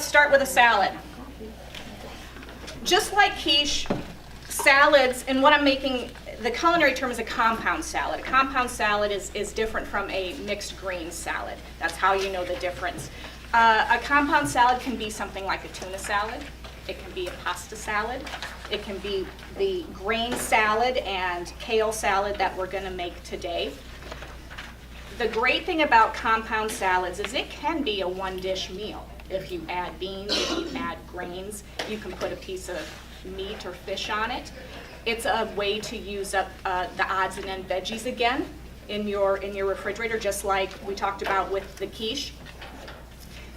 let's start with a salad. Just like quiche, salads, and what I'm making, the culinary term is a compound salad. A compound salad is different from a mixed green salad. That's how you know the difference. A compound salad can be something like a tuna salad. It can be a pasta salad. It can be the grain salad and kale salad that we're going to make today. The great thing about compound salads is it can be a one-dish meal. If you add beans, if you add grains, you can put a piece of meat or fish on it. It's a way to use up the odds and end veggies again in your refrigerator, just like we talked about with the quiche.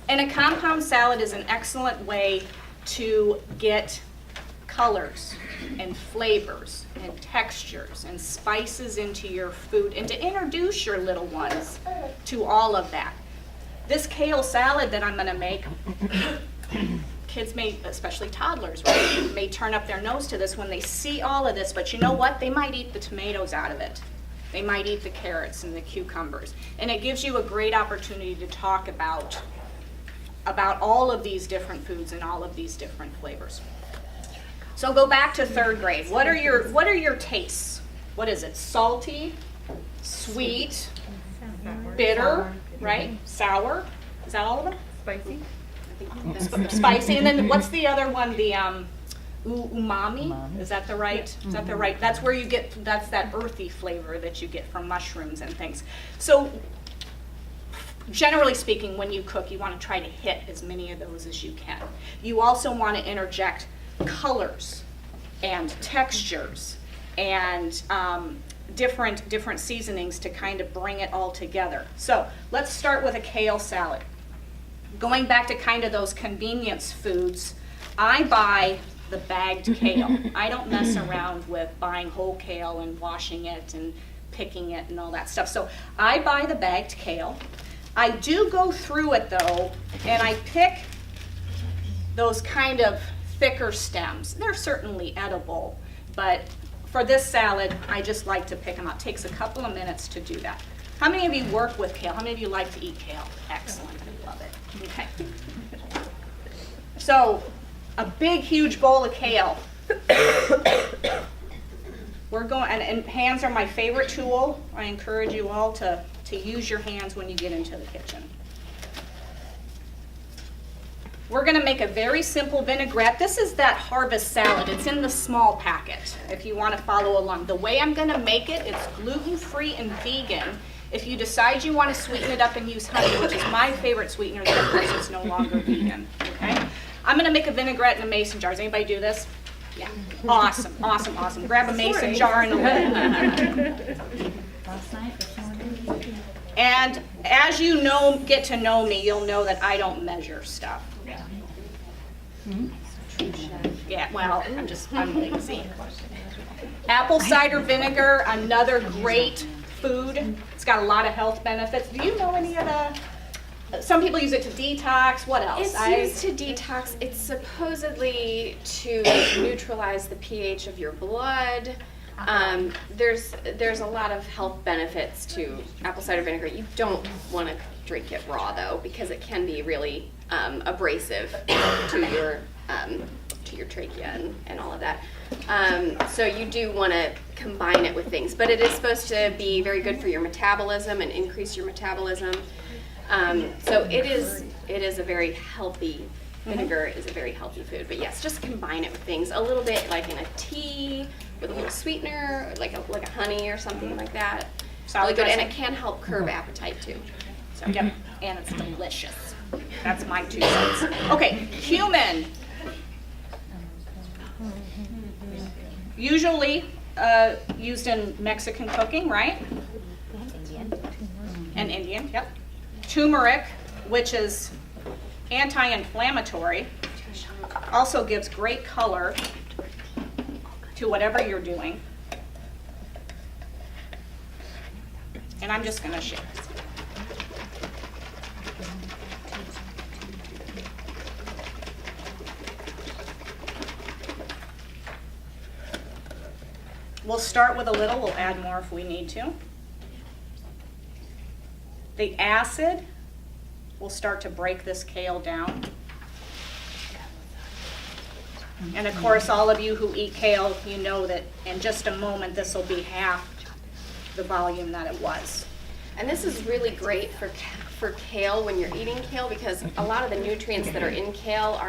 And a compound salad is an excellent way to get colors and flavors and textures and spices into your food and to introduce your little ones to all of that. This kale salad that I'm going to make, kids may, especially toddlers, right, may turn up their nose to this when they see all of this, but you know what? They might eat the tomatoes out of it. They might eat the carrots and the cucumbers. And it gives you a great opportunity to talk about all of these different foods and all of these different flavors. So go back to third grade. What are your tastes? What is it? Salty, sweet, bitter, right? Sour. Is that all of them? Spicy. Spicy. And then what's the other one? The umami. Is that the right? Is that the right? That's where you get. That's that earthy flavor that you get from mushrooms and things. So generally speaking, when you cook, you want to try to hit as many of those as you can. You also want to interject colors and textures and different seasonings to kind of bring it all together. So let's start with a kale salad. Going back to kind of those convenience foods, I buy the bagged kale. I don't mess around with buying whole kale and washing it and picking it and all that stuff. So I buy the bagged kale. I do go through it though, and I pick those kind of thicker stems. They're certainly edible, but for this salad, I just like to pick them out. It takes a couple of minutes to do that. How many of you work with kale? How many of you like to eat kale? Excellent, I love it. Okay. So, a big, huge bowl of kale. We're going, and hands are my favorite tool. I encourage you all to use your hands when you get into the kitchen. We're going to make a very simple vinaigrette. This is that harvest salad. It's in the small packet if you want to follow along. The way I'm going to make it, it's gluten-free and vegan. If you decide you want to sweeten it up and use honey, which is my favorite sweetener, then of course it's no longer vegan. Okay? I'm going to make a vinaigrette in a mason jar. Does anybody do this? Yeah. Awesome, awesome, awesome. Grab a mason jar and a lid. And as you know, get to know me, you'll know that I don't measure stuff. Yeah, well, I'm lazy. Apple cider vinegar, another great food. It's got a lot of health benefits. Do you know any of some people use it to detax. What else? It's used to detox. It's supposedly to neutralize the pH of your blood. There's a lot of health benefits to apple cider vinegar. You don't want to drink it raw though, because it can be really abrasive to your trachea and all of that. So you do want to combine it with things, but it is supposed to be very good for your metabolism and increase your metabolism. So it is a very healthy. Vinegar is a very healthy food, but yes, just combine it with things a little bit, like in a tea with a little sweetener, like a honey or something like that. Really good, and it can help curb appetite too. So yep, and it's delicious. That's my 2 cents. Okay, cumin. Usually used in Mexican cooking, right? And Indian, yep. Turmeric, which is anti-inflammatory, also gives great color to whatever you're doing. And I'm just going to share. We'll start with a little, we'll add more if we need to. The acid will start to break this kale down. And of course, all of you who eat kale, you know that in just a moment, this will be half the volume that it was. And this is really great for kale when you're eating kale, because a lot of the nutrients that are in kale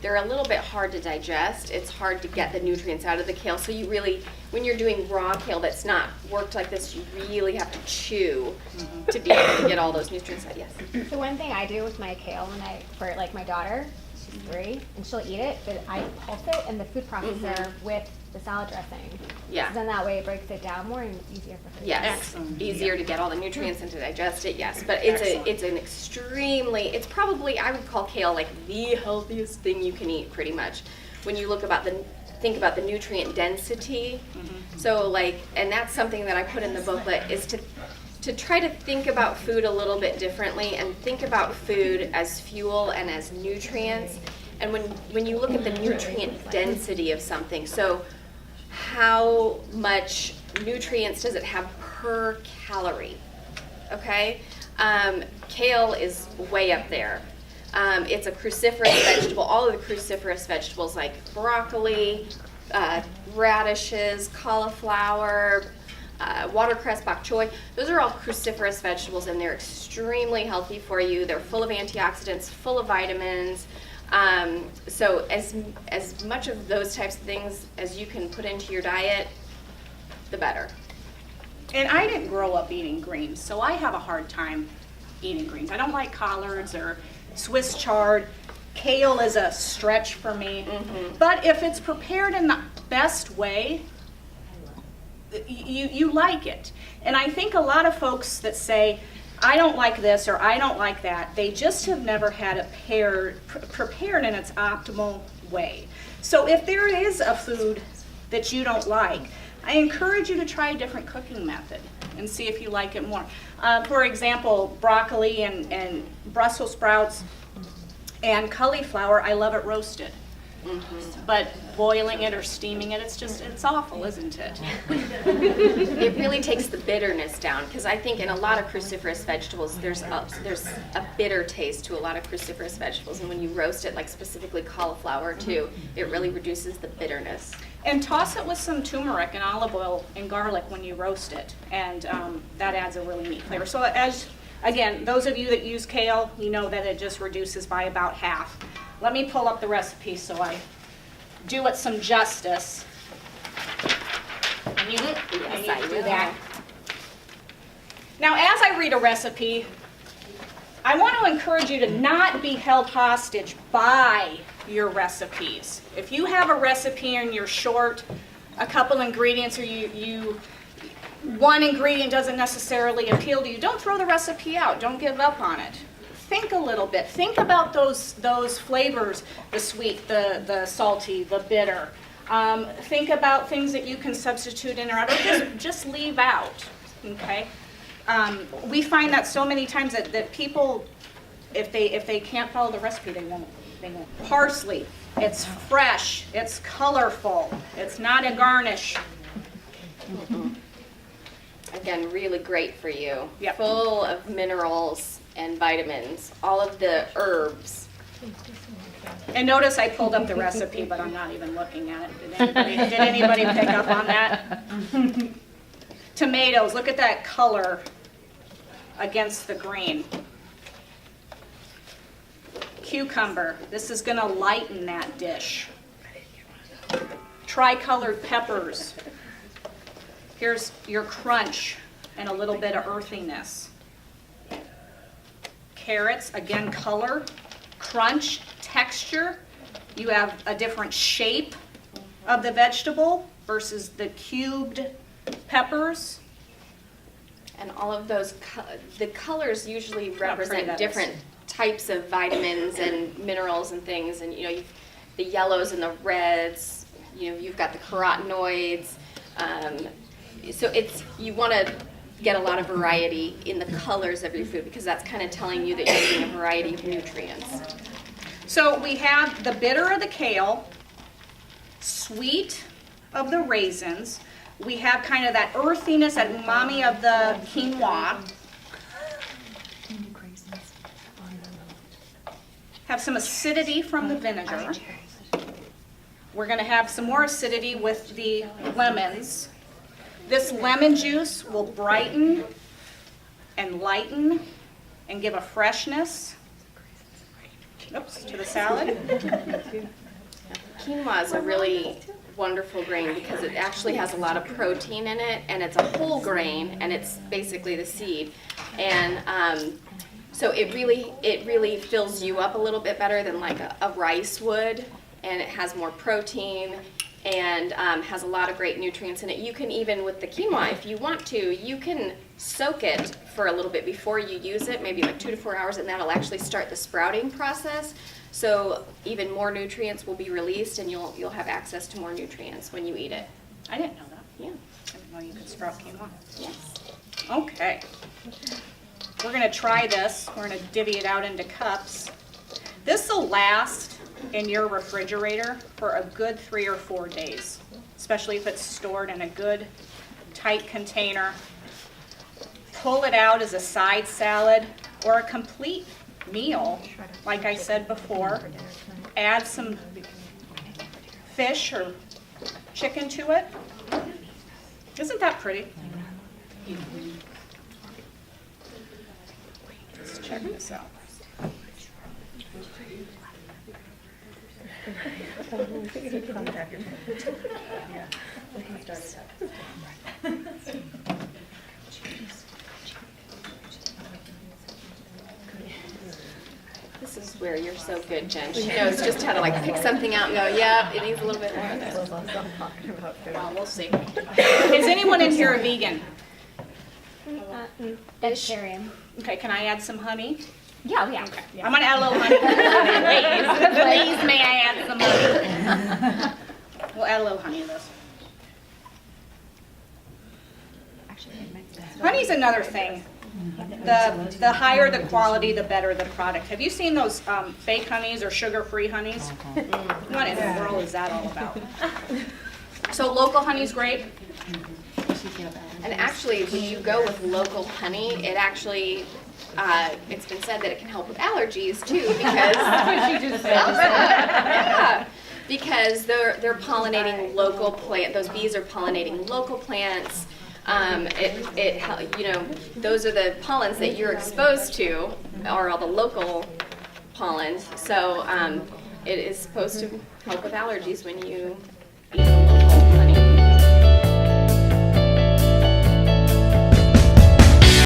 they're a little bit hard to digest. It's hard to get the nutrients out of the kale. So you really, when you're doing raw kale that's not worked like this, you really have to chew to be able to get all those nutrients out. Yes? So one thing I do with my kale for like my daughter, she's 3, and she'll eat it, but I pulse it in the food processor with the salad dressing. Yeah. So then that way it breaks it down more and it's easier for food. Yes, Excellent. easier to get all the nutrients and to digest it, yes. But it's probably, I would call kale like the healthiest thing you can eat pretty much. When you think about the nutrient density. So like, and that's something that I put in the booklet, is to try to think about food a little bit differently and think about food as fuel and as nutrients. And when you look at the nutrient density of something, so how much nutrients does it have per calorie? Okay? Kale is way up there. It's a cruciferous vegetable. All of the cruciferous vegetables like broccoli, radishes, cauliflower, watercress, bok choy, those are all cruciferous vegetables, and they're extremely healthy for you. They're full of antioxidants, full of vitamins. So as much of those types of things as you can put into your diet, the better. And I didn't grow up eating greens, so I have a hard time eating greens. I don't like collards or Swiss chard. Kale is a stretch for me. But if it's prepared in the best way, you like it. And I think a lot of folks that say, I don't like this or I don't like that, they just have never had it prepared in its optimal way. So if there is a food that you don't like, I encourage you to try a different cooking method and see if you like it more. For example, broccoli and Brussels sprouts and cauliflower, I love it roasted. But boiling it or steaming it, it's awful, isn't it? It really takes the bitterness down, because I think in a lot of cruciferous vegetables, there's a bitter taste to a lot of cruciferous vegetables, and when you roast it, like specifically cauliflower too, it really reduces the bitterness. And toss it with some turmeric and olive oil and garlic when you roast it, and that adds a really neat flavor. So again, those of you that use kale, you know that it just reduces by about half. Let me pull up the recipe so I do it some justice. And you I do will. that. Now, as I read a recipe, I want to encourage you to not be held hostage by your recipes. If you have a recipe and you're short a couple ingredients, or one ingredient doesn't necessarily appeal to you, don't throw the recipe out. Don't give up on it. Think a little bit. Think about those flavors, the sweet, the salty, the bitter. Think about things that you can substitute in or out, or just leave out, okay? We find that so many times that people, if they can't follow the recipe, they won't. Parsley, it's fresh, it's colorful, it's not a garnish. Again, really great for you. Yep. Full of minerals and vitamins, all of the herbs. And notice I pulled up the recipe, but I'm not even looking at it. Did anybody pick up on that? Tomatoes, look at that color against the green. Cucumber, this is going to lighten that dish. Tricolored peppers. Here's your crunch and a little bit of earthiness. Carrots, again, color, crunch, texture. You have a different shape of the vegetable versus the cubed peppers. And all of those, the colors usually pretty represent that different types of vitamins and minerals and things. And the yellows and the reds, you've got the carotenoids. So you want to get a lot of variety in the colors of your food, because that's kind of telling you that you're getting a variety of nutrients. So we have the bitter of the kale, sweet of the raisins. We have kind of that earthiness, that umami of the quinoa. Have some acidity from the vinegar. We're gonna have some more acidity with the lemons. This lemon juice will brighten and lighten and give a freshness, oops, to the salad. Quinoa is a really wonderful grain because it actually has a lot of protein in it, and it's a whole grain, and it's basically the seed. And so it really fills you up a little bit better than like a rice would, and it has more protein and has a lot of great nutrients in it. You can even, with the quinoa, if you want to, you can soak it for a little bit before you use it, maybe like 2 to 4 hours, and that'll actually start the sprouting process. So even more nutrients will be released, and you'll have access to more nutrients when you eat it. I didn't know that. Yeah. I didn't know you could sprout quinoa. Yes. Okay. We're gonna try this. We're gonna divvy it out into cups. This will last in your refrigerator for a good 3 or 4 days, especially if it's stored in a good, tight container. Pull it out as a side salad or a complete meal, like I said before. Add some fish or chicken to it. Isn't that pretty? Let's check this out. This is where you're so good, Jen. She knows just how to like pick something out and go, yep, it needs a little bit more of this. Well, we'll see. Is anyone in here a vegan? Vegetarian. Okay, can I add some honey? Yeah, yeah. Okay, I'm gonna add a little honey. Please, may I add some honey? We'll add a little honey to this. Honey's another thing. The higher the quality, the better the product. Have you seen those fake honeys or sugar-free honeys? What in the world is that all about? So local honey's great. And actually, when you go with local honey, it actually, it's been said that it can help with allergies too, because yeah, because they're pollinating local plant. Those bees are pollinating local plants. You know, those are the pollens that you're exposed to, are all the local pollens. So it is supposed to help with allergies when you eat